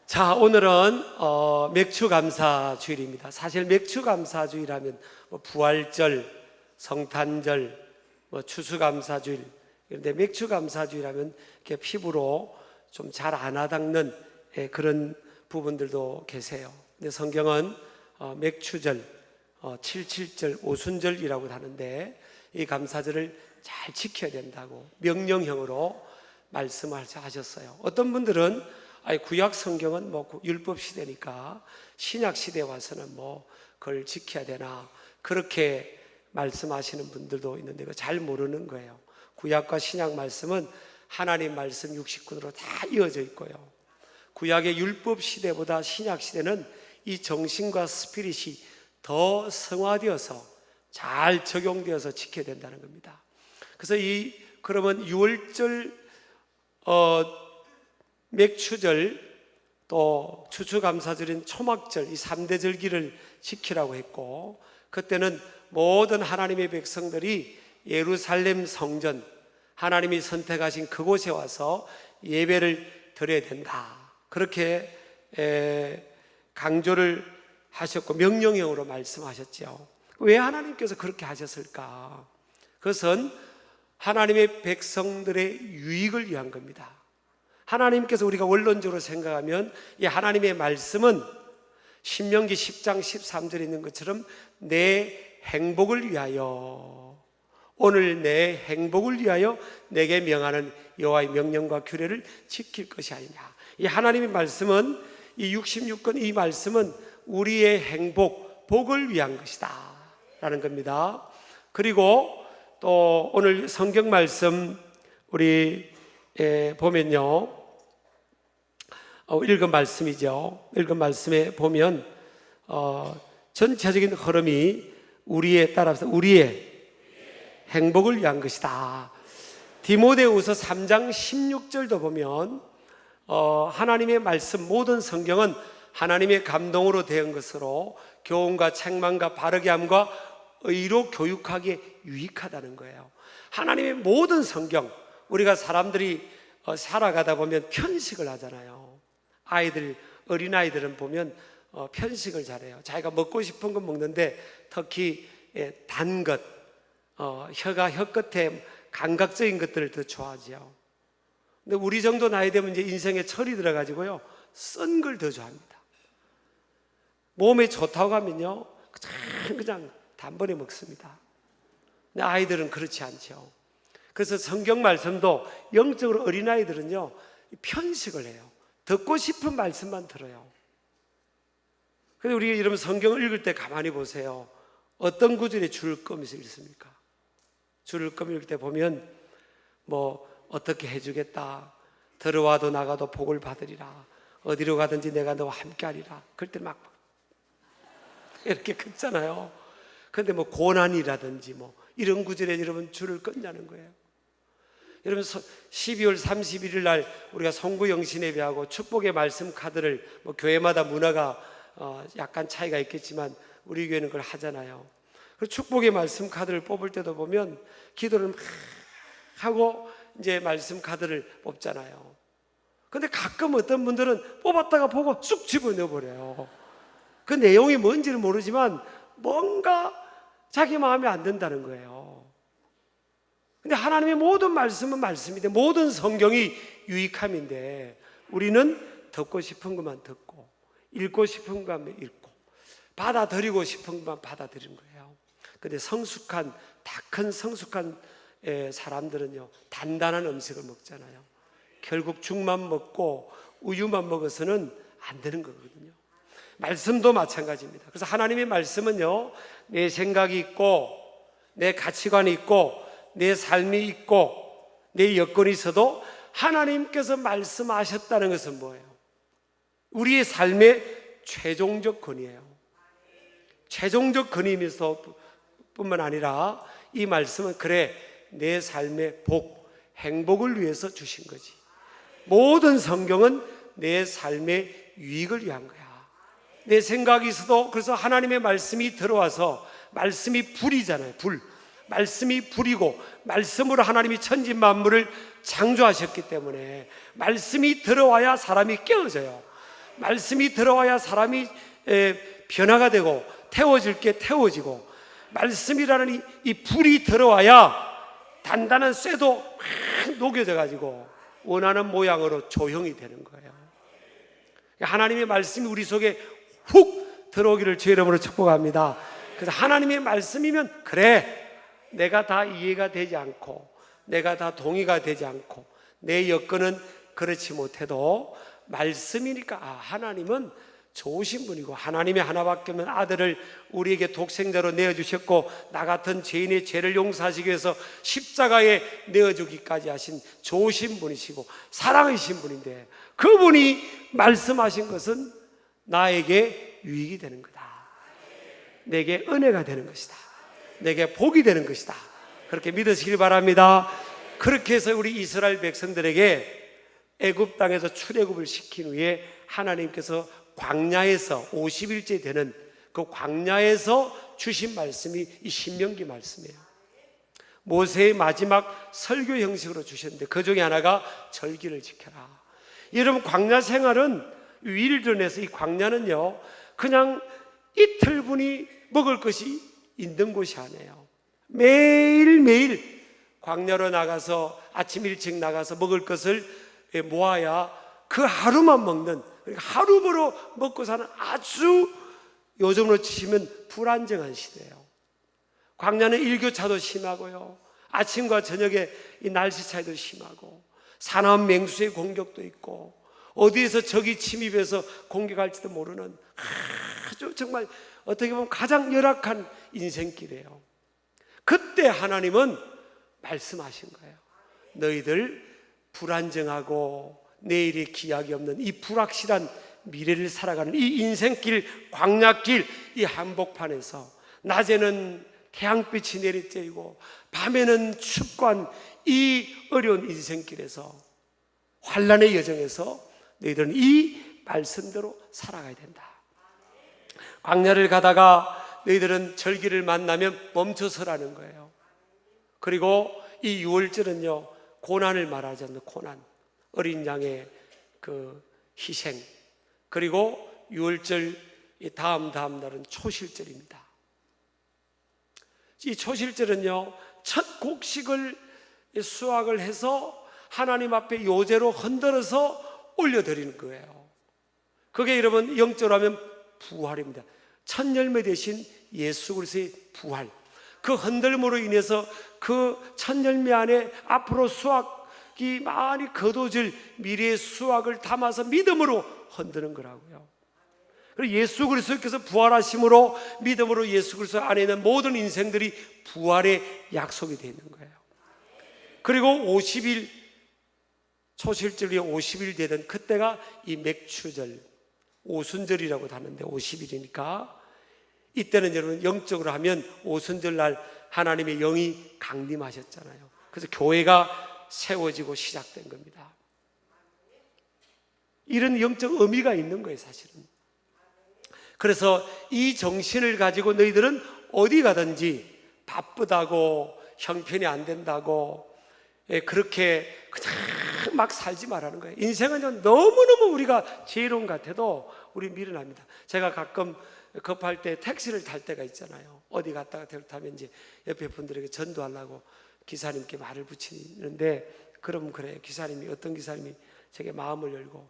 자, 오늘은 맥추감사주일입니다. 사실 맥추감사주일하면 부활절, 성탄절, 추수감사주일, 그런데 맥추감사주일하면 이렇게 피부로 좀 잘 안 와닿는 그런 부분들도 계세요. 근데 성경은 맥추절, 77절, 오순절이라고 하는데 이 감사절을 잘 지켜야 된다고 명령형으로 말씀하셨어요. 어떤 분들은 구약 성경은 율법 시대니까 신약 시대에 와서는 그걸 지켜야 되나 그렇게 말씀하시는 분들도 있는데 그거 잘 모르는 거예요. 구약과 신약 말씀은 하나님 말씀 69도로 다 이어져 있고요. 구약의 율법 시대보다 신약 시대는 이 정신과 스피릿이 더 성화되어서 잘 적용되어서 지켜야 된다는 겁니다. 그래서 그러면 6월절 맥추절 또 추수감사절인 초막절 이 3대 절기를 지키라고 했고, 그때는 모든 하나님의 백성들이 예루살렘 성전 하나님이 선택하신 그곳에 와서 예배를 드려야 된다 그렇게 강조를 하셨고 명령형으로 말씀하셨죠. 왜 하나님께서 그렇게 하셨을까? 그것은 하나님의 백성들의 유익을 위한 겁니다. 하나님께서 우리가 원론적으로 생각하면 이 하나님의 말씀은 신명기 10장 13절에 있는 것처럼 내 행복을 위하여, 오늘 내 행복을 위하여 내게 명하는 여호와의 명령과 규례를 지킬 것이 아니냐. 이 하나님의 말씀은 이 66권 이 말씀은 우리의 행복, 복을 위한 것이다 라는 겁니다. 그리고 또 오늘 성경 말씀 우리 보면요, 읽은 말씀이죠. 읽은 말씀에 보면 전체적인 흐름이 우리에 따라서 우리의 행복을 위한 것이다. 디모데후서 3장 16절도 보면 하나님의 말씀 모든 성경은 하나님의 감동으로 된 것으로 교훈과 책망과 바르게 함과 의로 교육하기에 유익하다는 거예요. 하나님의 모든 성경, 우리가 사람들이 살아가다 보면 편식을 하잖아요. 어린아이들은 보면 편식을 잘해요. 자기가 먹고 싶은 건 먹는데 특히 단 것, 혀 끝에 감각적인 것들을 더 좋아하죠. 근데 우리 정도 나이 되면 이제 인생에 철이 들어가지고요, 쓴 걸 더 좋아합니다. 몸에 좋다고 하면요, 그냥 단번에 먹습니다. 근데 아이들은 그렇지 않죠. 그래서 성경 말씀도 영적으로 어린아이들은요, 편식을 해요. 듣고 싶은 말씀만 들어요. 그런데 우리가 이러면 성경을 읽을 때 가만히 보세요. 어떤 구절에 줄을 끄면서 읽습니까? 줄을 끄면서 읽을 때 보면 어떻게 해주겠다, 들어와도 나가도 복을 받으리라, 어디로 가든지 내가 너와 함께 하리라, 그럴 때 막 이렇게 긋잖아요. 그런데 고난이라든지 이런 구절에 여러분 줄을 끈다는 거예요. 여러분 12월 31일 날 우리가 송구영신예배하고 축복의 말씀 카드를 교회마다 문화가 약간 차이가 있겠지만 우리 교회는 그걸 하잖아요. 그리고 축복의 말씀 카드를 뽑을 때도 보면 기도를 막 하고 이제 말씀 카드를 뽑잖아요. 근데 가끔 어떤 분들은 뽑았다가 보고 쑥 집어넣어버려요. 그 내용이 뭔지는 모르지만 뭔가 자기 마음에 안 든다는 거예요. 근데 하나님의 모든 말씀은 말씀인데 모든 성경이 유익함인데 우리는 듣고 싶은 것만 듣고 읽고 싶은 것만 읽고 받아들이고 싶은 것만 받아들이는 거예요. 근데 다 큰 성숙한 사람들은요, 단단한 음식을 먹잖아요. 결국 죽만 먹고 우유만 먹어서는 안 되는 거거든요. 말씀도 마찬가지입니다. 그래서 하나님의 말씀은요, 내 생각이 있고 내 가치관이 있고 내 삶이 있고 내 여건이 있어도 하나님께서 말씀하셨다는 것은 뭐예요? 우리의 삶의 최종적 권위예요. 최종적 권위이면서 뿐만 아니라 이 말씀은 그래, 내 삶의 행복을 위해서 주신 거지. 모든 성경은 내 삶의 유익을 위한 거야. 내 생각이 있어도, 그래서 하나님의 말씀이 들어와서, 말씀이 불이잖아요. 말씀이 불이고 말씀으로 하나님이 천지 만물을 창조하셨기 때문에 말씀이 들어와야 사람이 깨어져요. 말씀이 들어와야 사람이 변화가 되고 태워질 게 태워지고, 말씀이라는 이 불이 들어와야 단단한 쇠도 막 녹여져 가지고 원하는 모양으로 조형이 되는 거예요. 하나님의 말씀이 우리 속에 훅 들어오기를 주의 이름으로 축복합니다. 그래서 하나님의 말씀이면, 그래, 내가 다 이해가 되지 않고 내가 다 동의가 되지 않고 내 여건은 그렇지 못해도 말씀이니까, 하나님은 좋으신 분이고, 하나님의 하나밖에 없는 아들을 우리에게 독생자로 내어주셨고, 나 같은 죄인의 죄를 용서하시기 위해서 십자가에 내어주기까지 하신 좋으신 분이시고 사랑이신 분인데, 그분이 말씀하신 것은 나에게 유익이 되는 거다, 내게 은혜가 되는 것이다, 내게 복이 되는 것이다, 그렇게 믿으시길 바랍니다. 그렇게 해서 우리 이스라엘 백성들에게 애굽 땅에서 출애굽을 시킨 후에 하나님께서 광야에서 50일째 되는 그 광야에서 주신 말씀이 이 신명기 말씀이에요. 모세의 마지막 설교 형식으로 주셨는데 그 중에 하나가 절기를 지켜라. 여러분, 광야 생활은 윌드넷에서, 이 광야는요 그냥 이틀분이 먹을 것이 있는 곳이 아니에요. 매일매일 광야로 나가서 아침 일찍 나가서 먹을 것을 모아야 그 하루만 먹는, 하루보로 먹고 사는 아주 요즘으로 치면 불안정한 시대예요. 광야는 일교차도 심하고요, 아침과 저녁에 이 날씨 차이도 심하고, 사나운 맹수의 공격도 있고, 어디에서 적이 침입해서 공격할지도 모르는 아주 정말 어떻게 보면 가장 열악한 인생길이에요. 그때 하나님은 말씀하신 거예요. 너희들 불안정하고 내일의 기약이 없는 이 불확실한 미래를 살아가는 이 인생길, 광야길, 이 한복판에서 낮에는 태양빛이 내리쬐고 밤에는 춥고 이 어려운 인생길에서, 환난의 여정에서 너희들은 이 말씀대로 살아가야 된다. 광야를 가다가 너희들은 절기를 만나면 멈춰서라는 거예요. 그리고 이 유월절은요 고난을 말하지 않는 고난, 어린 양의 그 희생, 그리고 유월절 다음 날은 초실절입니다. 이 초실절은요 첫 곡식을 수확을 해서 하나님 앞에 요제로 흔들어서 올려드리는 거예요. 그게 여러분 영적으로 하면 부활입니다. 첫 열매 대신 예수 그리스도의 부활, 그 흔들므로 인해서 그 첫 열매 안에 앞으로 수확이 많이 거둬질 미래의 수확을 담아서 믿음으로 흔드는 거라고요. 그리고 예수 그리스도께서 부활하심으로, 믿음으로 예수 그리스도 안에 있는 모든 인생들이 부활의 약속이 되어 있는 거예요. 그리고 50일, 초실절이 50일 되던 그때가 이 맥추절, 오순절이라고 하는데 50일이니까 이때는 여러분 영적으로 하면 오순절 날 하나님의 영이 강림하셨잖아요. 그래서 교회가 세워지고 시작된 겁니다. 이런 영적 의미가 있는 거예요, 사실은. 그래서 이 정신을 가지고 너희들은 어디 가든지 바쁘다고, 형편이 안 된다고 그렇게 그냥 막 살지 말라는 거예요. 인생은 너무너무 우리가 지혜로운 것 같아도 우리 미련합니다. 제가 가끔 급할 때 택시를 탈 때가 있잖아요. 어디 갔다가 타면 이제 옆에 분들에게 전도하려고 기사님께 말을 붙이는데, 그럼 그래, 기사님이, 어떤 기사님이 제게 마음을 열고,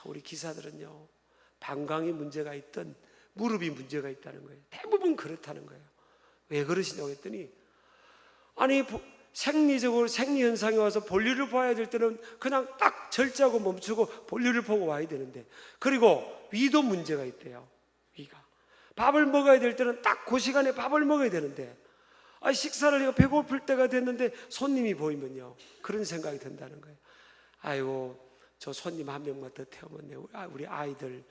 우리 기사들은요 방광이 문제가 있든 무릎이 문제가 있다는 거예요. 대부분 그렇다는 거예요. 왜 그러시냐고 했더니, 아니 생리적으로 생리현상이 와서 볼일을 봐야 될 때는 그냥 딱 절제하고 멈추고 볼일을 보고 와야 되는데, 그리고 위도 문제가 있대요. 위가 밥을 먹어야 될 때는 딱 그 시간에 밥을 먹어야 되는데, 식사를 해서 배고플 때가 됐는데 손님이 보이면요 그런 생각이 든다는 거예요. 아이고, 저 손님 한 명만 더 태우면 우리 아이들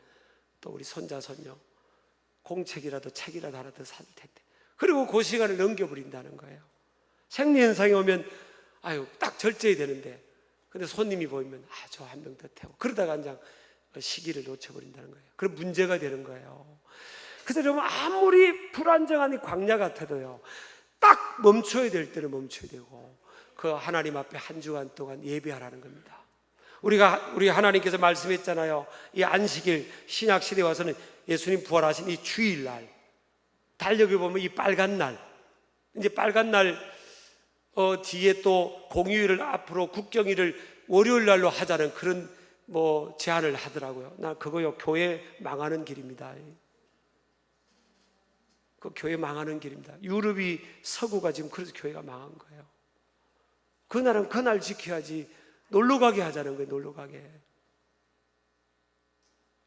또 우리 손자 손녀 공책이라도 책이라도 하나 더 사줄 텐데, 그리고 그 시간을 넘겨버린다는 거예요. 생리현상이 오면 딱 절제해야 되는데, 근데 손님이 보이면 저 한 명 더 태우고, 그러다가 그냥 시기를 놓쳐버린다는 거예요. 그럼 문제가 되는 거예요. 그래서 여러분, 아무리 불안정한 이 광야 같아도요 딱 멈춰야 될 때는 멈춰야 되고, 그 하나님 앞에 한 주간 동안 예배하라는 겁니다. 우리 하나님께서 말씀했잖아요. 이 안식일 신약 시대에 와서는 예수님 부활하신 이 주일날, 달력에 보면 이 빨간 날, 이제 빨간 날 뒤에 또 공휴일을 앞으로 국경일을 월요일 날로 하자는 그런 제안을 하더라고요. 나 그거요, 교회 망하는 길입니다. 그 교회 망하는 길입니다. 유럽이 서구가 지금 그래서 교회가 망한 거예요. 그날은 그날 지켜야지 놀러 가게 하자는 거예요. 놀러 가게.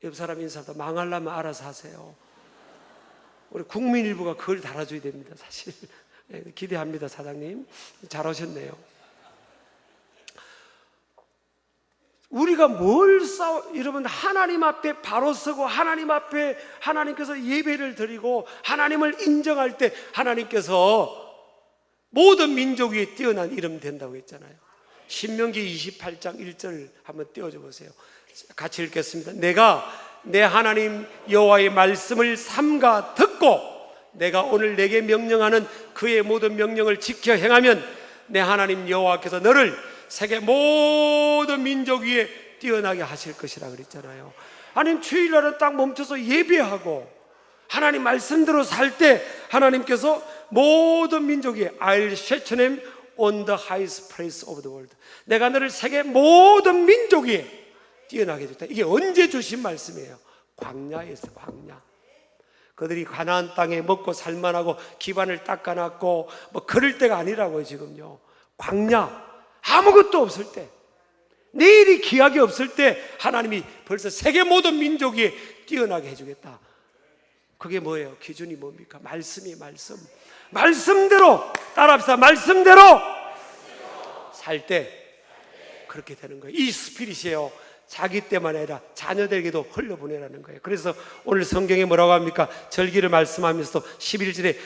옆 사람 인사도 망하려면 알아서 하세요. 우리 국민일보가 그걸 달아줘야 됩니다. 사실 기대합니다. 사장님 잘 오셨네요. 우리가 여러분 하나님 앞에 바로 서고 하나님 앞에 하나님께서 예배를 드리고 하나님을 인정할 때 하나님께서 모든 민족 위에 뛰어난 이름 된다고 했잖아요. 신명기 28장 1절 한번 띄워줘 보세요. 같이 읽겠습니다. 내가 내 하나님 여호와의 말씀을 삼가 듣고 내가 오늘 내게 명령하는 그의 모든 명령을 지켜 행하면 내 하나님 여호와께서 너를 세계 모든 민족 위에 뛰어나게 하실 것이라 그랬잖아요. 하나님 주일날은 딱 멈춰서 예배하고 하나님 말씀대로 살 때 하나님께서 모든 민족 위에 I'll set your name on the highest place of the world. 내가 너를 세계 모든 민족 위에 뛰어나게 해줬다. 이게 언제 주신 말씀이에요? 광야에서. 광야. 그들이 가나안 땅에 먹고 살만하고 기반을 닦아놨고 그럴 때가 아니라고요. 지금요. 광야. 아무것도 없을 때, 내일이 기약이 없을 때 하나님이 벌써 세계 모든 민족 위에 뛰어나게 해주겠다. 그게 뭐예요? 기준이 뭡니까? 말씀이 말씀. 말씀대로 따라합시다. 말씀대로 살 때 그렇게 되는 거예요. 이 스피릿이에요. 자기 때만 아니라 자녀들에게도 흘려보내라는 거예요. 그래서 오늘 성경에 뭐라고 합니까? 절기를 말씀하면서도 11절에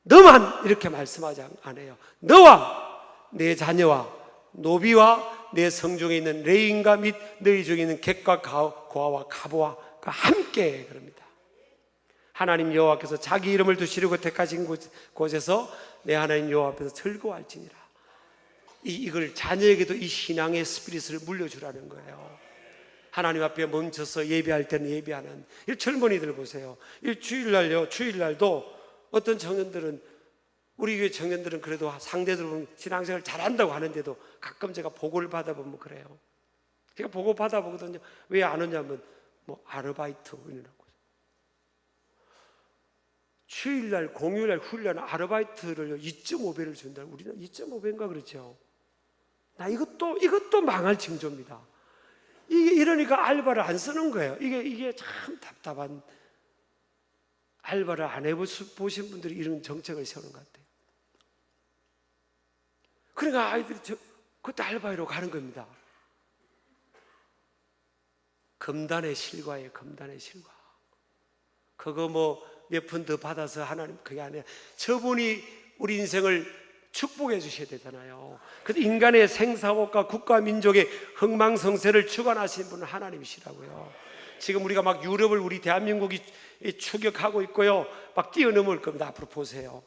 너만 이렇게 말씀하지 않아요. 너와 내 자녀와 노비와 내 성중에 있는 레인과 및 너희 중에 있는 객과 고아와 가보와 함께 그럽니다. 하나님 여호와께서 자기 이름을 두시려고 택하신 곳에서 내 하나님 여호와 앞에서 즐거워할지니라. 이걸 자녀에게도 이 신앙의 스피릿을 물려주라는 거예요. 하나님 앞에 멈춰서 예배할 때는 예배하는 이 젊은이들 보세요. 이 주일날도 어떤 청년들은, 우리 교회 청년들은 그래도 상대적으로 신앙생활을 잘한다고 하는데도 가끔 제가 보고를 받아보면 그래요. 제가 보고 받아보거든요. 왜 안 오냐면 아르바이트 이라고. 주일날, 공휴일날, 휴일날 아르바이트를 2.5배를 준다. 우리는 2.5배인가 그렇죠. 나 이것도 망할 징조입니다. 이러니까 알바를 안 쓰는 거예요. 이게 참 답답한. 알바를 안 해보신 분들이 이런 정책을 세우는 것 같아요. 그러니까 아이들이 그때 알바로 가는 겁니다. 금단의 실과예요. 금단의 실과. 그거 몇 푼 더 받아서 하나님 그게 아니라 저분이 우리 인생을 축복해 주셔야 되잖아요. 그래서 인간의 생사복과 국가 민족의 흥망성쇠를 주관하시는 분은 하나님이시라고요. 지금 우리가 막 유럽을 우리 대한민국이 추격하고 있고요. 막 뛰어넘을 겁니다. 앞으로 보세요.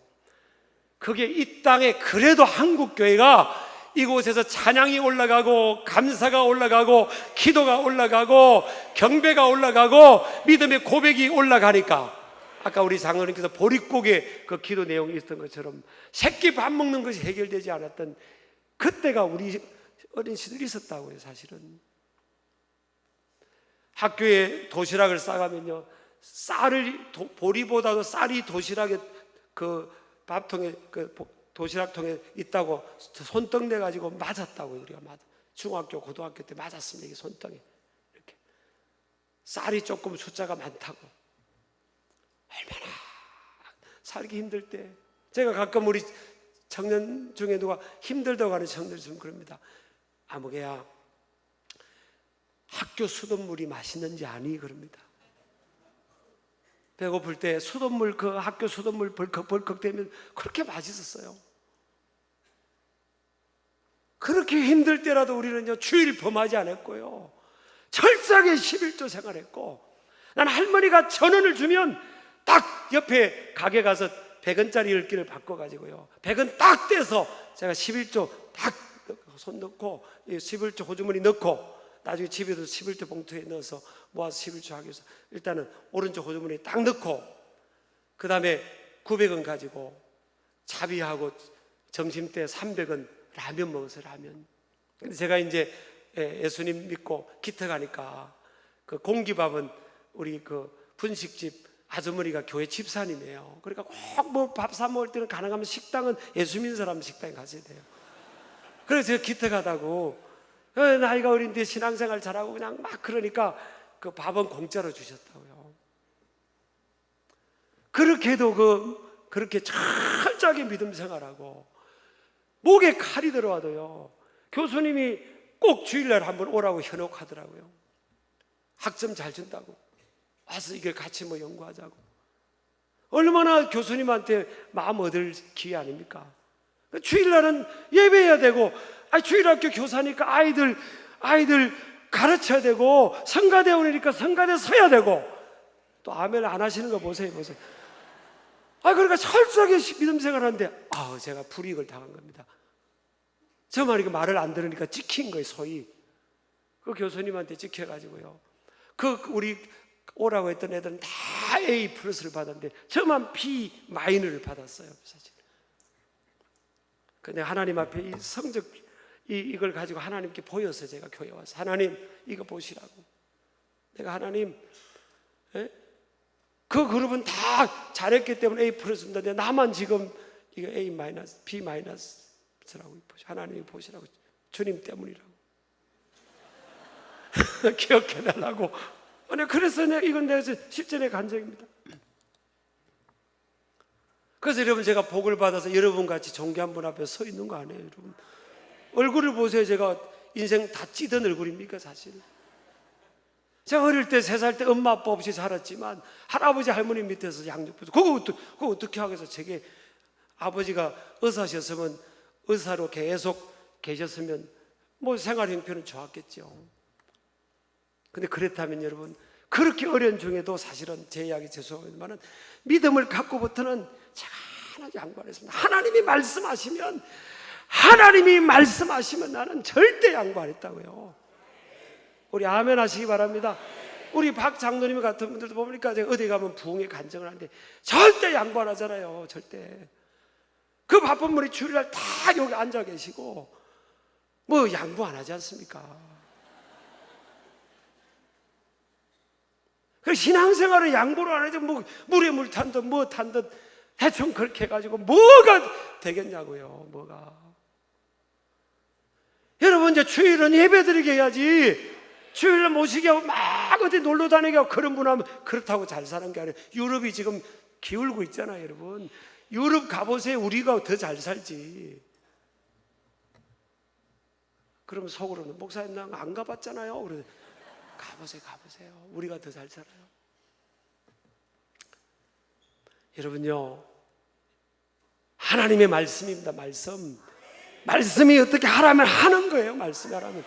그게 이 땅에 그래도 한국교회가 이곳에서 찬양이 올라가고 감사가 올라가고 기도가 올라가고 경배가 올라가고 믿음의 고백이 올라가니까 아까 우리 장로님께서 보릿고개 그 기도 내용이 있었던 것처럼 새끼 밥 먹는 것이 해결되지 않았던 그때가 우리 어린 시절이 있었다고요. 사실은 학교에 도시락을 싸가면요, 보리보다도 쌀이 도시락에 그 밥통에 도시락통에 있다고 손떡 내가지고 맞았다고. 우리가 중학교 고등학교 때 맞았습니다. 이게 손떡에 이렇게 쌀이 조금 숫자가 많다고. 얼마나 살기 힘들 때 제가 가끔 우리 청년 중에 누가 힘들다고 하는 청년들 좀 그럽니다. 아무개야 학교 수돗물이 맛있는지 아니? 그럽니다. 배고플 때 수돗물, 그 학교 수돗물 벌컥벌컥 되면 그렇게 맛있었어요. 그렇게 힘들 때라도 우리는 주일 범하지 않았고요, 철저하게 11조 생활했고, 난 할머니가 1,000원을 주면 딱 옆에 가게 가서 100원짜리 10개를 바꿔가지고요 100원 딱 떼서 제가 11조 딱 손 넣고 11조 호주머니 넣고 나중에 집에도 11조 봉투에 넣어서 모아서 11조 하기 위해서 일단은 오른쪽 호주머니에 딱 넣고 그 다음에 900원 가지고 자비하고 점심때 300원 라면 먹었어요. 라면. 근데 제가 이제 예수님 믿고 기터 가니까 그 공기밥은 우리 그 분식집 아주머니가 교회 집사님이에요. 그러니까 꼭 뭐 밥 사 먹을 때는 가능하면 식당은 예수 믿는 사람 식당에 가셔야 돼요. 그래서 제가 기터 가다고 나이가 어린데 신앙생활 잘하고 그냥 막 그러니까 그 밥은 공짜로 주셨다고요. 그렇게도 그렇게 철저하게 믿음 생활하고 목에 칼이 들어와도요 교수님이 꼭 주일날 한번 오라고 현혹하더라고요. 학점 잘 준다고 와서 이걸 같이 뭐 연구하자고. 얼마나 교수님한테 마음 얻을 기회 아닙니까? 주일날은 예배해야 되고 주일학교 교사니까 아이들 가르쳐야 되고 성가대 오니까 성가대 서야 되고 또 아멘 안 하시는 거 보세요. 그러니까 철저하게 믿음 생활하는데 제가 불이익을 당한 겁니다. 저만 이거 말을 안 들으니까 찍힌 거예요. 소위 그 교수님한테 찍혀가지고요. 우리 오라고 했던 애들은 다 A 플러스를 받았는데 저만 B 마이너를 받았어요. 사실. 근데 하나님 앞에 이 성적 이걸 가지고 하나님께 보였어요. 제가 교회 와서 하나님 이거 보시라고. 내가 하나님 그 그룹은 다 잘했기 때문에 A 플러스인데 나만 지금 이거 A 마이너스 B 마이너스라고 하나님이 보시라고. 주님 때문이라고. 기억해달라고. 그래서 이건 내가 실전의 간증입니다. 그래서 여러분 제가 복을 받아서 여러분 같이 존귀한 분 앞에 서 있는 거 아니에요, 여러분. 얼굴을 보세요. 제가 인생 다 찌든 얼굴입니까, 사실? 제가 어릴 때 3살 때 엄마 아빠 없이 살았지만 할아버지 할머니 밑에서 양육부터 그거 어떻게 하겠어? 제게 아버지가 의사셨으면 의사로 계속 계셨으면 뭐 생활 형편은 좋았겠죠. 근데 그렇다면 여러분 그렇게 어려운 중에도 사실은 제 이야기 죄송합니다만 믿음을 갖고부터는 제가 하나 양보를 했습니다. 하나님이 말씀하시면 나는 절대 양보 안 했다고요. 우리 아멘 하시기 바랍니다. 우리 박 장로님 같은 분들도 보니까 제가 어디 가면 부흥회 간증을 하는데 절대 양보 안 하잖아요. 절대. 그 바쁜 분이 주일날 다 여기 앉아 계시고 뭐 양보 안 하지 않습니까? 신앙생활은 양보를 안 해도 뭐 물에 물 탄 듯 뭐 탄 듯 대충 그렇게 해가지고 뭐가 되겠냐고요. 뭐가. 여러분 이제 주일은 예배드리게 해야지. 주일날 모시게 하고 막 어디 놀러 다니게 하고 그런 분 하면 그렇다고 잘 사는 게 아니에요. 유럽이 지금 기울고 있잖아요, 여러분. 유럽 가보세요. 우리가 더 잘 살지. 그러면 속으로는 목사님 나 안 가봤잖아요. 그래 가보세요. 우리가 더 잘 살아요. 여러분요, 하나님의 말씀입니다. 말씀이 어떻게 하라면 하는 거예요. 말씀이 하라면.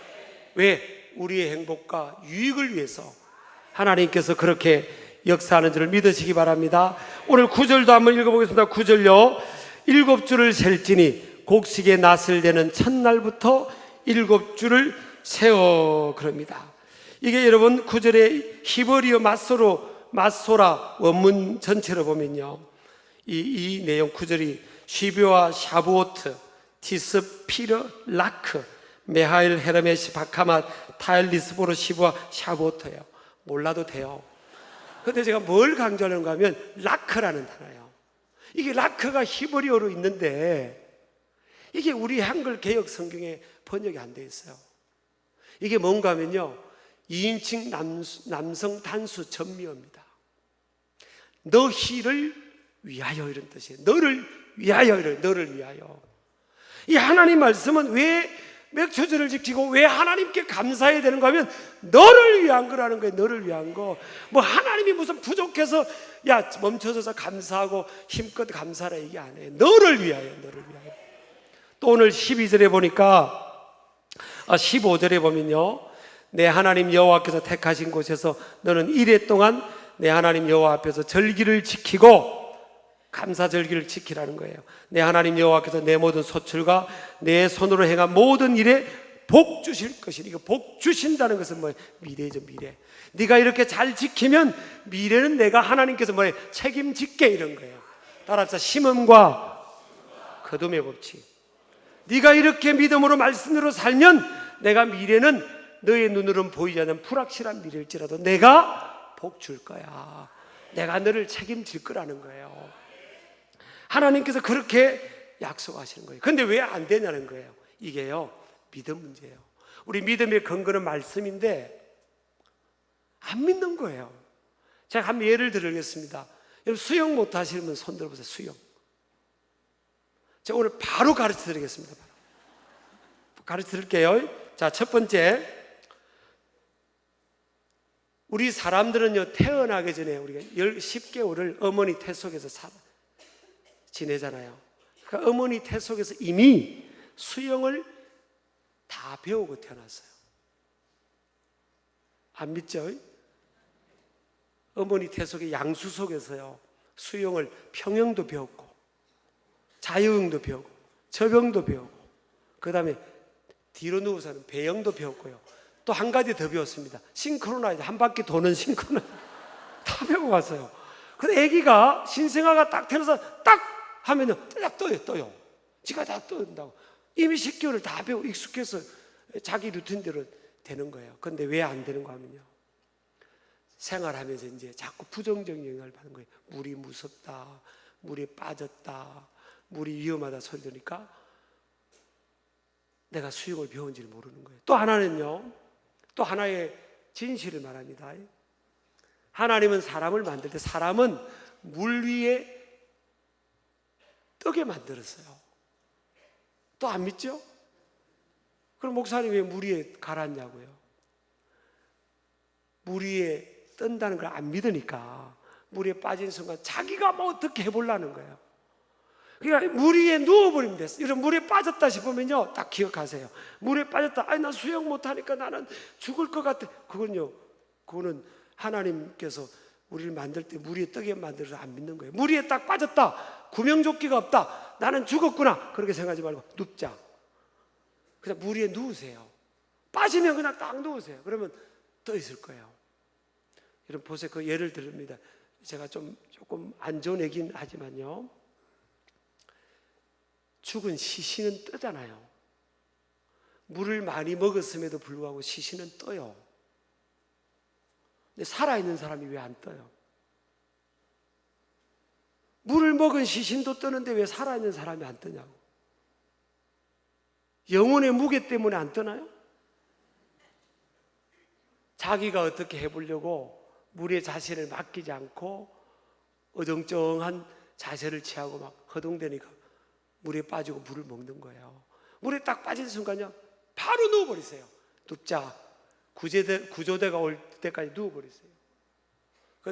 왜? 우리의 행복과 유익을 위해서 하나님께서 그렇게 역사하는 줄을 믿으시기 바랍니다. 오늘 9절도 한번 읽어보겠습니다. 9절요. 7주를 셀지니 곡식의 낫을 대는 첫날부터 7주를 세워 그럽니다. 이게 여러분 9절에 히브리어 마소라 원문 전체로 보면요, 이 내용 9절이 쉬비와 샤부오트, 티스, 피르, 라크, 메하일, 헤르메시, 바카맛, 타일리스보르, 시부와 샤부오트예요. 몰라도 돼요. 그런데 제가 뭘 강조하는가 하면 라크라는 단어예요. 이게 라크가 히브리어로 있는데 이게 우리 한글 개역 성경에 번역이 안 돼 있어요. 이게 뭔가 하면요, 2인칭 남성 단수 전미어입니다. 너희를 위하여 이런 뜻이에요. 너를 위하여. 이 하나님 말씀은 왜 맥초절을 지키고 왜 하나님께 감사해야 되는가 하면 너를 위한 거라는 거예요. 너를 위한 거. 뭐 하나님이 무슨 부족해서 야 멈춰서서 감사하고 힘껏 감사라 이게 아니에요. 너를 위하여. 또 오늘 12절에 보니까 15절에 보면요, 내 하나님 여호와께서 택하신 곳에서 너는 이레 동안 내 하나님 여호와 앞에서 절기를 지키고 감사절기를 지키라는 거예요. 내 하나님 여호와께서 내 모든 소출과 내 손으로 행한 모든 일에 복 주실 것이니, 이거 복 주신다는 것은 뭐예요? 미래죠, 미래. 네가 이렇게 잘 지키면 미래는 내가 하나님께서 뭐예요? 책임질게, 이런 거예요. 따라서 심음과 거둠의 법칙. 네가 이렇게 믿음으로 말씀으로 살면 내가 미래는 너의 눈으로는 보이지 않는 불확실한 미래일지라도 내가 복 줄 거야. 내가 너를 책임질 거라는 거예요. 하나님께서 그렇게 약속하시는 거예요. 근데 왜 안 되냐는 거예요. 이게요, 믿음 문제예요. 우리 믿음의 근거는 말씀인데 안 믿는 거예요. 제가 한 예를 들겠습니다. 여러분, 수영 못 하시는 분 손 들어보세요. 수영. 제가 오늘 바로 가르쳐 드리겠습니다. 가르쳐 드릴게요. 자, 첫 번째, 우리 사람들은요, 태어나기 전에 우리가 10개월을 어머니 태 속에서 지내잖아요. 그러니까 어머니 태 속에서 이미 수영을 다 배우고 태어났어요. 안 믿죠? 어머니 태 속에 양수 속에서요, 수영을 평영도 배웠고 자유형도 배우고 접영도 배우고 그 다음에 뒤로 누워서는 배영도 배웠고요. 또 한 가지 더 배웠습니다. 싱크로나이즈, 한 바퀴 도는 싱크로나이즈 다 배우고 왔어요. 근데 아기가, 신생아가 딱 태어나서 딱 하면요, 딱 떠요. 지가 다 떠온다고. 이미 10개월을 다 배우고 익숙해서 자기 루틴대로 되는 거예요. 근데 왜 안 되는가 하면요, 생활하면서 이제 자꾸 부정적인 영향을 받는 거예요. 물이 무섭다, 물에 빠졌다, 물이 위험하다 소리 들으니까 내가 수영을 배운지를 모르는 거예요. 또 하나는요, 또 하나의 진실을 말합니다. 하나님은 사람을 만들 때 사람은 물 위에 뜨게 만들었어요. 또 안 믿죠? 그럼 목사님 왜 물 위에 가라앉냐고요? 물 위에 뜬다는 걸 안 믿으니까 물에 빠진 순간 자기가 뭐 어떻게 해보려는 거예요. 그러니까 물 위에 누워버리면 됐어요. 이런 물에 빠졌다 싶으면요, 딱 기억하세요. 물에 빠졌다, 아니 나 수영 못하니까 나는 죽을 것 같아. 그거는 하나님께서 우리를 만들 때 물 위에 뜨게 만들어서 안 믿는 거예요. 물 위에 딱 빠졌다, 구명조끼가 없다, 나는 죽었구나, 그렇게 생각하지 말고 눕자. 그냥 물 위에 누우세요. 빠지면 그냥 딱 누우세요. 그러면 떠 있을 거예요. 여러분 보세요. 그 예를 들입니다. 제가 조금 안 좋은 얘기는 하지만요, 죽은 시신은 뜨잖아요. 물을 많이 먹었음에도 불구하고 시신은 떠요. 근데 살아있는 사람이 왜 안 떠요? 물을 먹은 시신도 뜨는데 왜 살아있는 사람이 안 뜨냐고. 영혼의 무게 때문에 안 떠나요? 자기가 어떻게 해보려고 물에 자신을 맡기지 않고 어정쩡한 자세를 취하고 막 허둥대니까 물에 빠지고 물을 먹는 거예요. 물에 딱 빠진 순간요, 바로 누워버리세요. 눕자. 구조대가 올 때까지 누워버리세요.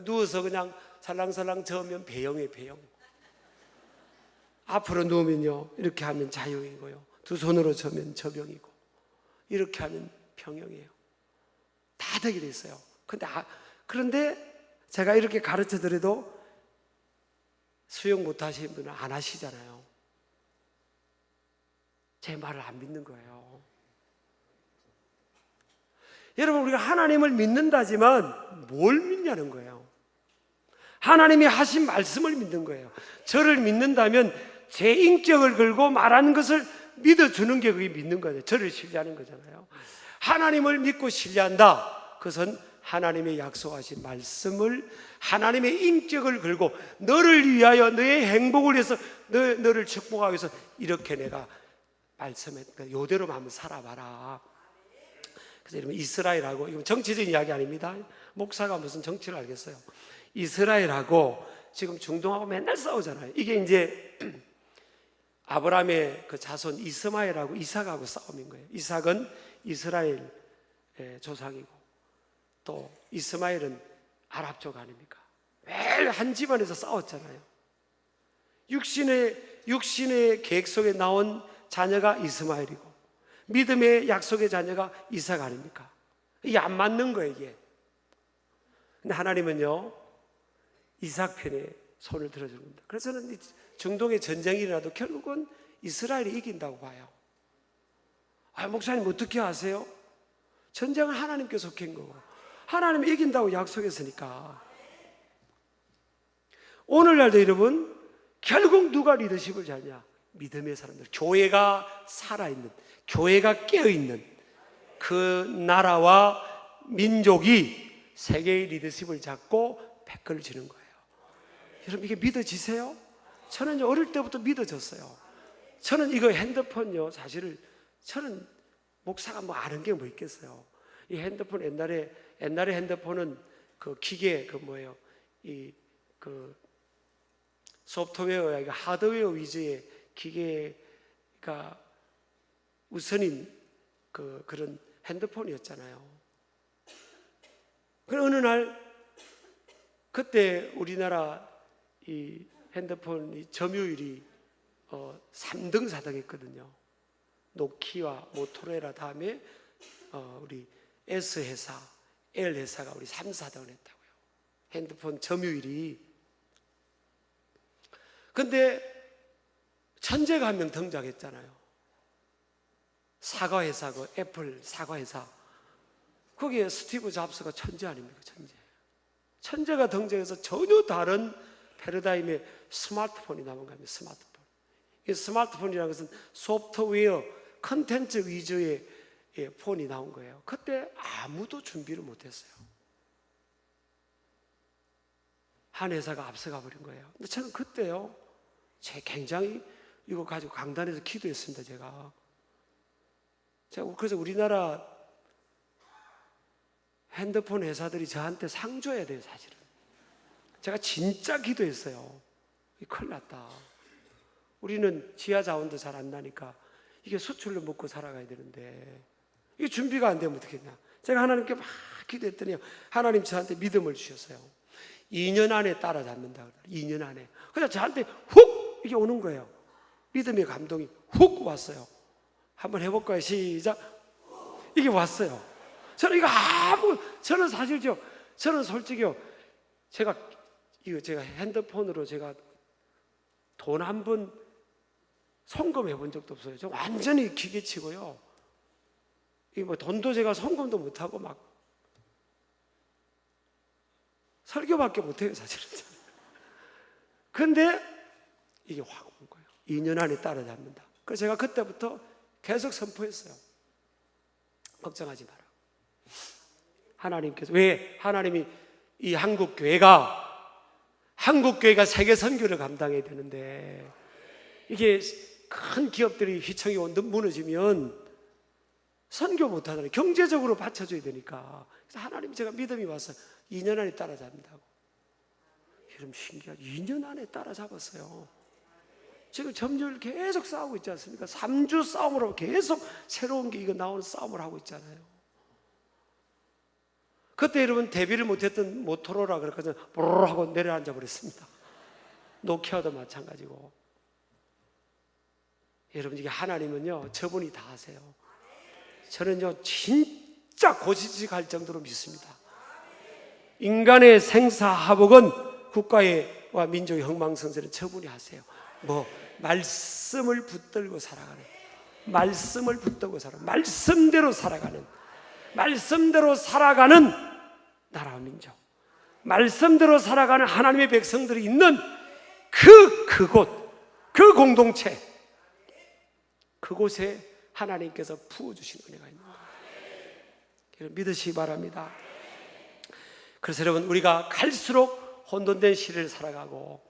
누워서 그냥 살랑살랑 저으면 배영이에요, 배영. 앞으로 누우면요, 이렇게 하면 자영이고요, 두 손으로 저으면 저병이고, 이렇게 하면 평영이에요. 다 되게 돼 있어요. 그런데 제가 이렇게 가르쳐 드려도 수영 못 하시는 분은 안 하시잖아요. 제 말을 안 믿는 거예요. 여러분, 우리가 하나님을 믿는다지만 뭘 믿냐는 거예요. 하나님이 하신 말씀을 믿는 거예요. 저를 믿는다면 제 인격을 걸고 말하는 것을 믿어주는 게 그게 믿는 거예요. 저를 신뢰하는 거잖아요. 하나님을 믿고 신뢰한다, 그것은 하나님의 약속하신 말씀을, 하나님의 인격을 걸고 너를 위하여, 너의 행복을 위해서, 너를 축복하기 위해서 이렇게 내가 말씀했다, 이대로만 한번 살아봐라. 그래서 여러분, 이스라엘하고, 이건 정치적인 이야기 아닙니다. 목사가 무슨 정치를 알겠어요. 이스라엘하고 지금 중동하고 맨날 싸우잖아요. 이게 이제 아브라함의 그 자손 이스마엘하고 이삭하고 싸움인 거예요. 이삭은 이스라엘 조상이고 또 이스마엘은 아랍 쪽 아닙니까? 매일 한 집안에서 싸웠잖아요. 육신의 계획 속에 나온 자녀가 이스마엘이고 믿음의 약속의 자녀가 이삭 아닙니까? 이게 안 맞는 거예요, 이게. 근데 하나님은요, 이삭 편에 손을 들어주는 겁니다. 그래서 저는 이 중동의 전쟁이 일어나도 결국은 이스라엘이 이긴다고 봐요. 목사님 어떻게 아세요? 전쟁은 하나님께서 속한 거고 하나님이 이긴다고 약속했으니까. 오늘날도 여러분, 결국 누가 리더십을 잡냐? 믿음의 사람들, 교회가 살아있는, 교회가 깨어있는 그 나라와 민족이 세계의 리더십을 잡고 백걸을 지는 거예요. 여러분, 이게 믿어지세요? 저는 어릴 때부터 믿어졌어요. 저는 이거 핸드폰요, 사실을 저는 목사가 뭐 아는 게 뭐 있겠어요. 이 핸드폰 옛날에 핸드폰은 그 기계 소프트웨어야, 하드웨어 위주의 기계가 우선인 그런 핸드폰이었잖아요. 그럼 어느 날 그때 우리나라 이 핸드폰 점유율이 3등, 4등 했거든요. 노키아, 모토로라 다음에 우리 S회사, L회사가 우리 3, 4등을 했다고요. 핸드폰 점유율이. 근데 천재가 한 명 등장했잖아요. 사과회사, 애플 사과회사. 거기에 스티브 잡스가 천재 아닙니까? 천재가 등장해서 전혀 다른 패러다임의 스마트폰이 나온 겁니다. 스마트폰. 이 스마트폰이라는 것은 소프트웨어, 컨텐츠 위주의 폰이 나온 거예요. 그때 아무도 준비를 못했어요. 한 회사가 앞서가 버린 거예요. 근데 저는 그때요, 굉장히 이거 가지고 강단에서 기도했습니다. 제가 그래서 우리나라 핸드폰 회사들이 저한테 상 줘야 돼요. 사실은 제가 진짜 기도했어요. 큰일 났다. 우리는 지하 자원도 잘 안 나니까 이게 수출로 먹고 살아가야 되는데 이게 준비가 안 되면 어떻겠냐. 제가 하나님께 막 기도했더니 하나님 저한테 믿음을 주셨어요. 2년 안에 따라잡는다. 2년 안에. 그래서 저한테 훅 이게 오는 거예요. 믿음의 감동이 훅 왔어요. 한번 해볼까요? 시작. 이게 왔어요. 저는 저는 사실요, 저는 솔직히요, 제가 핸드폰으로 제가 돈 한 번 송금해 본 적도 없어요. 저 완전히 기계치고요. 돈도 제가 송금도 못하고 막 설교밖에 못해요, 사실은. 근데 이게 확 온 거예요. 2년 안에 따라잡는다. 그래서 제가 그때부터 계속 선포했어요. 걱정하지 마라. 하나님께서, 왜? 하나님이 이 한국교회가 세계 선교를 감당해야 되는데 이게 큰 기업들이 휘청이 무너지면 선교 못하잖아요. 경제적으로 받쳐줘야 되니까. 그래서 하나님이, 제가 믿음이 와서 2년 안에 따라잡는다고. 여러분 신기하죠? 2년 안에 따라잡았어요. 지금 점유율 계속 싸우고 있지 않습니까? 3주 싸움을 하고 계속 새로운 게 이거 나오는 싸움을 하고 있잖아요. 그때 여러분 데뷔를 못했던 모토로라 그랬거든요. 보르르 하고 내려앉아 버렸습니다. 노키아도 마찬가지고. 여러분, 이게 하나님은요, 저분이 다 아세요. 저는요, 진짜 고지식할 정도로 믿습니다. 인간의 생사화복은 국가와 민족의 흥망성쇠는 저분이 하세요. 말씀을 붙들고 살아가는, 말씀을 붙들고 살아가는, 말씀대로 살아가는 나라와 민족, 말씀대로 살아가는 하나님의 백성들이 있는 그곳, 그 공동체, 그곳에 하나님께서 부어주신 은혜가 있는 거예요. 여러분 믿으시기 바랍니다. 그래서 여러분, 우리가 갈수록 혼돈된 시대를 살아가고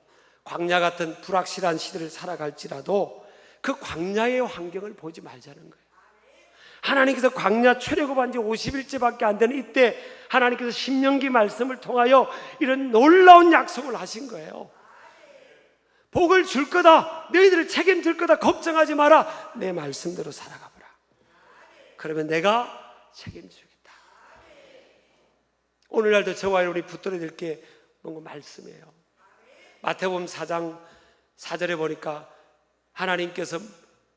광야 같은 불확실한 시대를 살아갈지라도 그 광야의 환경을 보지 말자는 거예요. 하나님께서 광야 출애굽한 지 50일째밖에 안 되는 이때 하나님께서 신명기 말씀을 통하여 이런 놀라운 약속을 하신 거예요. 복을 줄 거다, 너희들을 책임질 거다, 걱정하지 마라, 내 말씀대로 살아가 보라. 그러면 내가 책임지겠다. 오늘날도 저와 여러분이 붙들어야 될 게 뭔가 말씀이에요. 마태복음 4장 4절에 보니까 하나님께서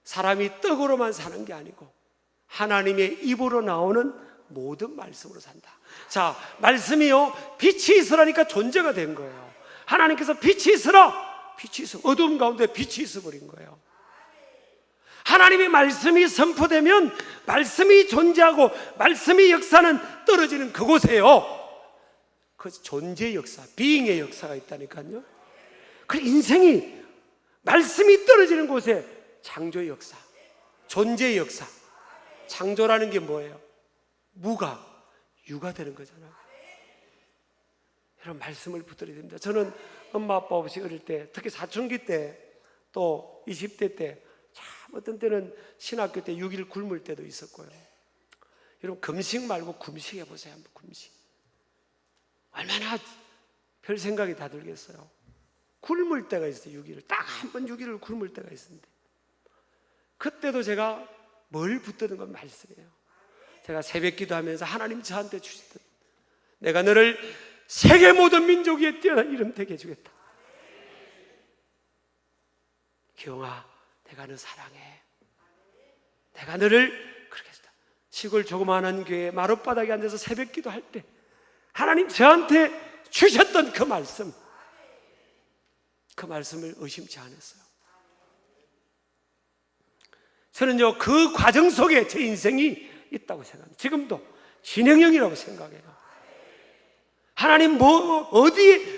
사람이 떡으로만 사는 게 아니고 하나님의 입으로 나오는 모든 말씀으로 산다. 자, 말씀이요, 빛이 있으라니까 존재가 된 거예요. 하나님께서 빛이 있으라, 빛이 있어. 어두움 가운데 빛이 있어버린 거예요. 하나님의 말씀이 선포되면 말씀이 존재하고 말씀이 역사는 떨어지는 그곳에요, 그 존재의 역사, 비잉의 역사가 있다니까요. 그 인생이 말씀이 떨어지는 곳에 창조의 역사, 존재의 역사. 창조라는 게 뭐예요? 무가 유가 되는 거잖아요. 여러분, 말씀을 붙들어야 됩니다. 저는 엄마 아빠 없이 어릴 때, 특히 사춘기 때, 또 20대 때, 참 어떤 때는 신학교 때 6일 굶을 때도 있었고요. 여러분, 금식 말고 금식 해보세요. 한번 금식. 얼마나 별 생각이 다 들겠어요. 굶을 때가 있어요. 6일을 딱 한 번 6일을 굶을 때가 있었는데, 그때도 제가 뭘 붙드는 건 말씀이에요. 제가 새벽 기도하면서 하나님 저한테 주시던, 내가 너를 세계 모든 민족 위에 뛰어난 이름 되게 해주겠다. 기영아, 내가 너 사랑해. 내가 너를 그렇게 했다. 시골 조그마한 교회 마룻바닥에 앉아서 새벽 기도할 때 하나님 저한테 주셨던 그 말씀, 그 말씀을 의심치 않았어요. 저는요, 그 과정 속에 제 인생이 있다고 생각합니다. 지금도 진행형이라고 생각해요. 하나님 어디에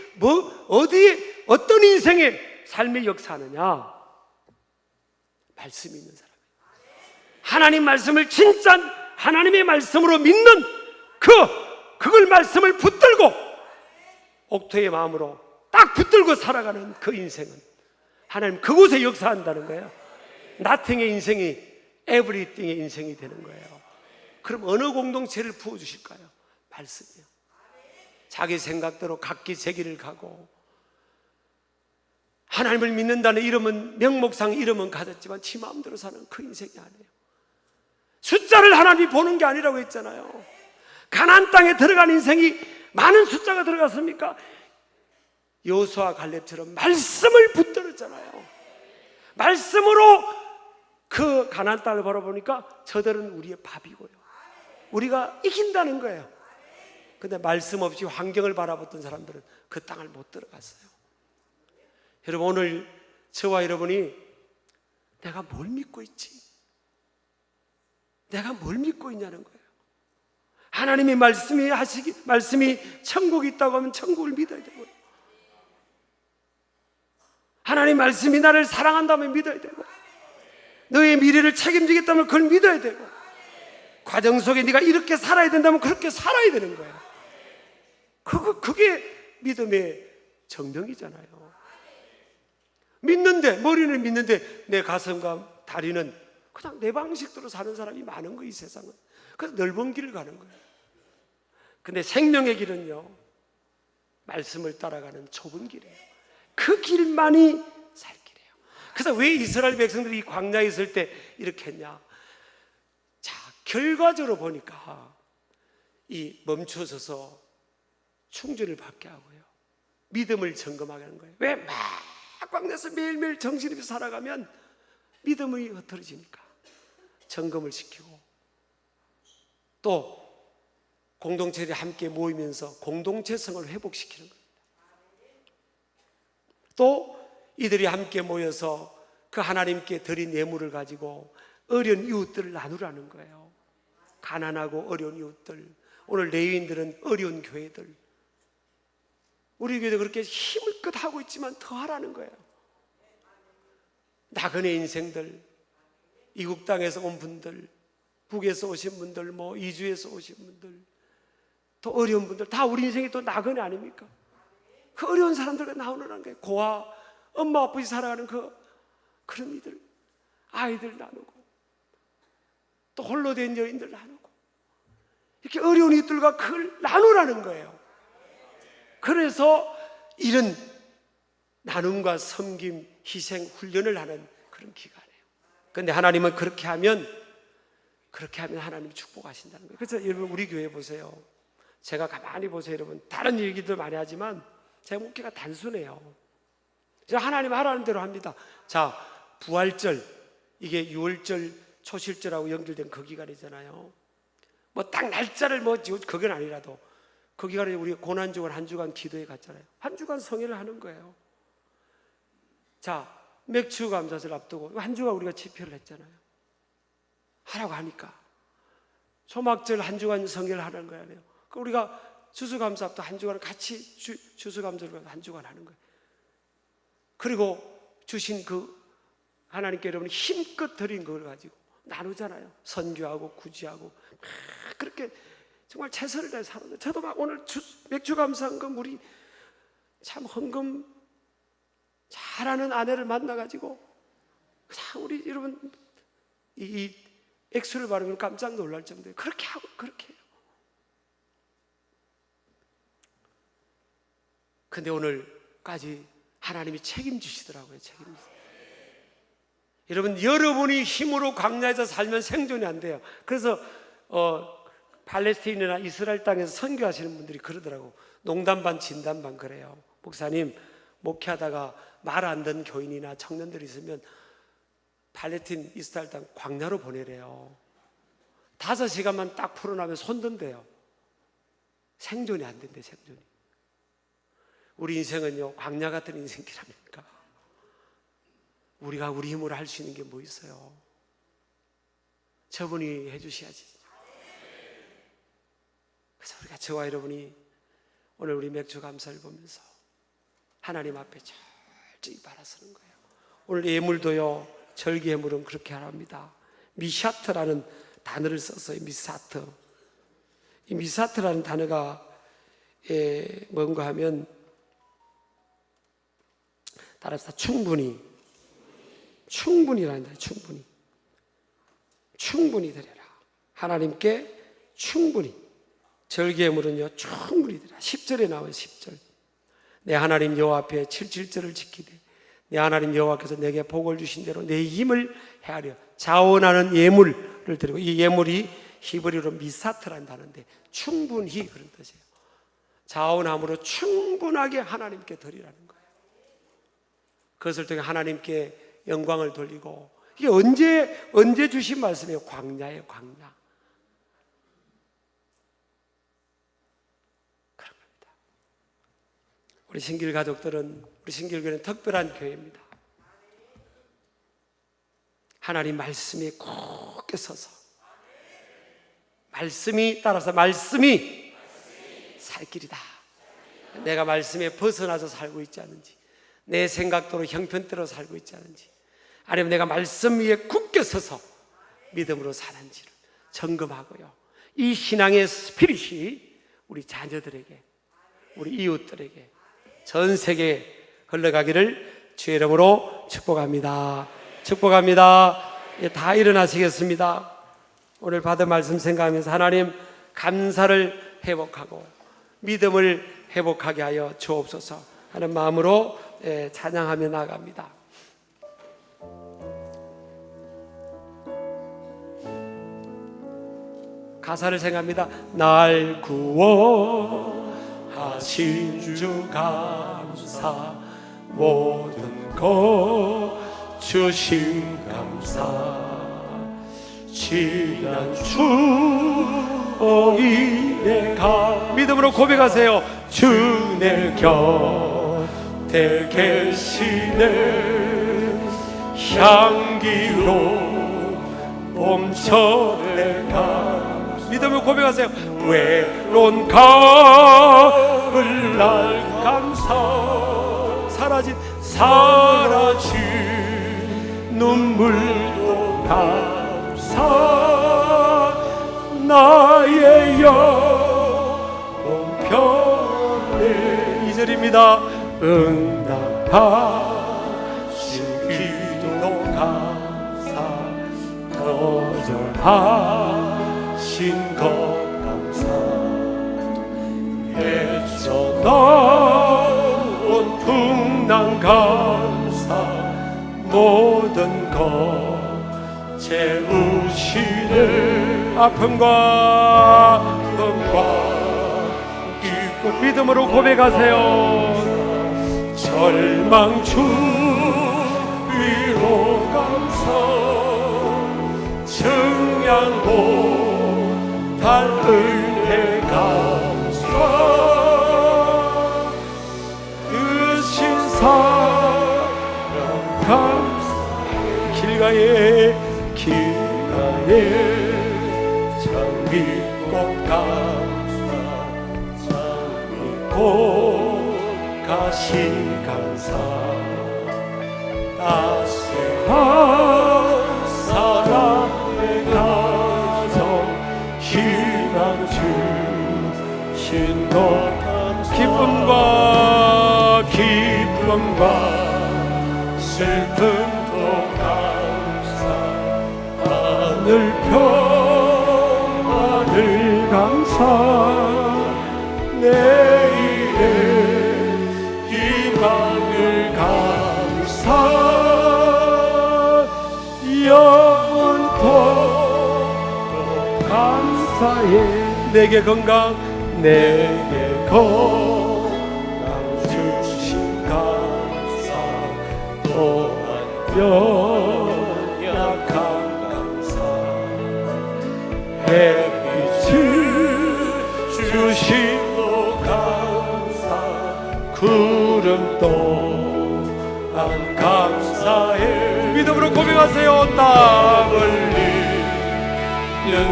어떤 인생의 삶의 역사하느냐? 말씀이 있는 사람이에요. 하나님 말씀을 진짜 하나님의 말씀으로 믿는 그걸 말씀을 붙들고 옥토의 마음으로 딱 붙들고 살아가는 그 인생은 하나님 그곳에 역사한다는 거예요. nothing의 인생이 everything의 인생이 되는 거예요. 그럼 어느 공동체를 부어주실까요? 말씀이요. 자기 생각대로 각기 제 길을 가고, 하나님을 믿는다는 이름은, 명목상 이름은 가졌지만 지 마음대로 사는 그 인생이 아니에요. 숫자를 하나님이 보는 게 아니라고 했잖아요. 가나안 땅에 들어간 인생이 많은 숫자가 들어갔습니까? 여호수아 갈렙처럼 말씀을 붙들었잖아요. 말씀으로 그 가나안 땅을 바라보니까 저들은 우리의 밥이고요, 우리가 이긴다는 거예요. 근데 말씀 없이 환경을 바라봤던 사람들은 그 땅을 못 들어갔어요. 여러분, 오늘 저와 여러분이 내가 뭘 믿고 있지? 내가 뭘 믿고 있냐는 거예요. 하나님의 말씀이 천국이 있다고 하면 천국을 믿어야 되고요, 하나님 말씀이 나를 사랑한다면 믿어야 되고, 너의 미래를 책임지겠다면 그걸 믿어야 되고, 과정 속에 네가 이렇게 살아야 된다면 그렇게 살아야 되는 거예요. 그게 믿음의 정령이잖아요. 믿는데, 머리는 믿는데 내 가슴과 다리는 그냥 내 방식대로 사는 사람이 많은 거예요, 이 세상은. 그래서 넓은 길을 가는 거예요. 근데 생명의 길은요, 말씀을 따라가는 좁은 길이에요. 그 길만이 살 길이에요. 그래서 왜 이스라엘 백성들이 이 광야에 있을 때 이렇게 했냐? 자, 결과적으로 보니까 이 멈춰서서 충전을 받게 하고요, 믿음을 점검하게 하는 거예요. 왜 막 광야에서 매일매일 정신없이 살아가면 믿음이 흐트러지니까 점검을 시키고, 또 공동체들이 함께 모이면서 공동체성을 회복시키는 겁니다. 또 이들이 함께 모여서 그 하나님께 드린 예물을 가지고 어려운 이웃들을 나누라는 거예요. 가난하고 어려운 이웃들, 오늘 레위인들은 어려운 교회들, 우리 교회도 그렇게 힘을 끝 하고 있지만 더 하라는 거예요. 나그네 인생들, 이국 땅에서 온 분들, 북에서 오신 분들, 이주에서 오신 분들, 또 어려운 분들, 다 우리 인생이 또 나그네 아닙니까? 그 어려운 사람들과 나오는 거예요. 고아, 엄마 아버지 살아가는 그런 이들, 아이들 나누고, 또 홀로 된 여인들 나누고, 이렇게 어려운 이들과 그걸 나누라는 거예요. 그래서 이런 나눔과 섬김, 희생, 훈련을 하는 그런 기간이에요. 그런데 하나님은 그렇게 하면 하나님이 축복하신다는 거예요. 그래서 여러분, 우리 교회 보세요. 제가 가만히 보세요. 여러분, 다른 얘기도 많이 하지만 제 목회가 단순해요. 제가 하나님 하라는 대로 합니다. 자, 부활절, 이게 6월절 초실절하고 연결된 그 기간이잖아요. 딱 날짜를 그건 아니라도 그 기간에 우리 고난주간 한 주간 기도에 갔잖아요. 한 주간 성회를 하는 거예요. 자, 맥주 감사절 앞두고 한 주간 우리가 집회를 했잖아요. 하라고 하니까 초막절 한 주간 성회를 하는 거예요. 그 우리가 추수감사 앞도 한 주간 같이 추수감사를 한 주간 하는 거예요. 그리고 주신 그 하나님께 여러분 힘껏 드린 걸 가지고 나누잖아요. 선교하고 구제하고 막 그렇게 정말 최선을 다해 살았어요. 저도 막 오늘 맥주 감사한 거 우리 참 헌금 잘하는 아내를 만나가지고 참 우리 여러분 이 액수를 바르면 깜짝 놀랄 정도예요. 그렇게 하고 그렇게 해요. 근데 오늘까지 하나님이 책임지시더라고요. 책임지세요. 여러분, 여러분이 힘으로 광야에서 살면 생존이 안 돼요. 그래서 팔레스타인이나 이스라엘 땅에서 선교하시는 분들이 그러더라고. 농담 반 진담 반 그래요. 목사님, 목회하다가 말 안 듣는 교인이나 청년들이 있으면 팔레스타인 이스라엘 땅 광야로 보내래요. 5시간만 딱 풀어나면 손든대요. 생존이 안 된대. 생존이. 우리 인생은요, 광야 같은 인생이랍니까? 우리가 우리 힘으로 할 수 있는 게 뭐 있어요? 저분이 해주셔야지. 그래서 우리가 저와 여러분이 오늘 우리 맥주 감사를 보면서 하나님 앞에 철저히 바라서는 거예요. 오늘 예물도요, 절기 예물은 그렇게 하랍니다. 미샤트라는 단어를 썼어요. 미사트. 이 미사트라는 단어가 뭔가 하면 따라서 충분히라는 단어. 충분히 드려라. 하나님께 충분히. 절기 예물은요, 충분히 드려라. 10절에 나와요. 10절. 내 하나님 여호와 앞에 77절을 지키되 내 하나님 여호와께서 내게 복을 주신 대로 내 힘을 헤아려 자원하는 예물을 드리고, 이 예물이 히브리어로 미사트라는 단어인데 충분히 그런 뜻이에요. 자원함으로 충분하게 하나님께 드리라는 거예요. 그것을 통해 하나님께 영광을 돌리고, 이게 언제 주신 말씀이에요? 광야예요. 광야. 그런 겁니다. 우리 신길 가족들은, 우리 신길교회는 특별한 교회입니다. 하나님 말씀에 굳게 서서, 말씀이 따라서 말씀이 살 길이다. 내가 말씀에 벗어나서 살고 있지 않은지, 내 생각대로 형편대로 살고 있지 않은지, 아니면 내가 말씀 위에 굳게 서서 믿음으로 사는지를 점검하고요, 이 신앙의 스피릿이 우리 자녀들에게, 우리 이웃들에게, 전 세계에 흘러가기를 주의 이름으로 축복합니다. 축복합니다. 다 일어나시겠습니다. 오늘 받은 말씀 생각하면서 하나님 감사를 회복하고 믿음을 회복하게 하여 주옵소서 하는 마음으로 찬양하며 나아갑니다. 가사를 생각합니다. 날 구원하신 주 감사, 모든 것 주신 감사, 지난 추억이 내가 믿음으로 고백하세요. 주 내 곁에 계시네, 향기로 봄철에 가. 믿음으로 고백하세요. 외로운 가을날 감사, 사라진 눈물도 감사, 나의 영혼 편에. 2절입니다. 응답하신 기도 감사, 거절하신 것 감사, 헤쳐나온 풍랑 감사, 모든 것 채우시네. 아픔과 기쁨 믿음으로 고백하세요. 절망 주위로 감사, 증량 못할 은혜 감사, 길가에 장미꽃 감사 장미꽃 가시감사 따스한 사랑의 가정 희망 주신 것 기쁨과 슬픔도 감사 하늘 평안을 감사 내일의 희망을 감사 영원토록 감사해 내게 건강 주신 감사 또한 연약한 감사 햇빛을 주심도 감사 구름 또한 감사해 믿음으로 고백하세요. 땀 흘리는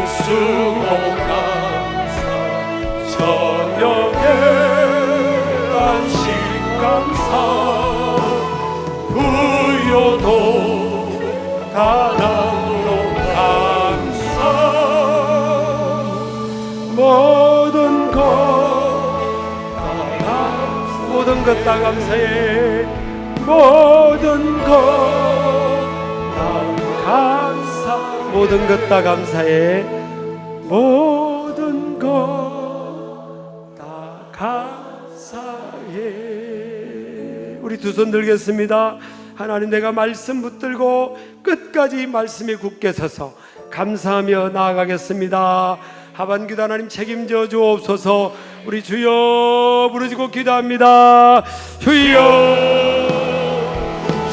수고 감사 저녁에 안식 감사 부여도 가난도 감사 모든 것 다 감사해 모든 것 다 감사해 모든 것 다 감사해. 우리 두 손 들겠습니다. 하나님, 내가 말씀 붙들고 끝까지 말씀에 굳게 서서 감사하며 나아가겠습니다. 하반기도 하나님 책임져 주옵소서. 우리 주여 부르짖고 기도합니다. 주여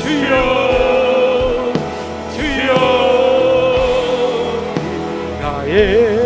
주여 주여 나의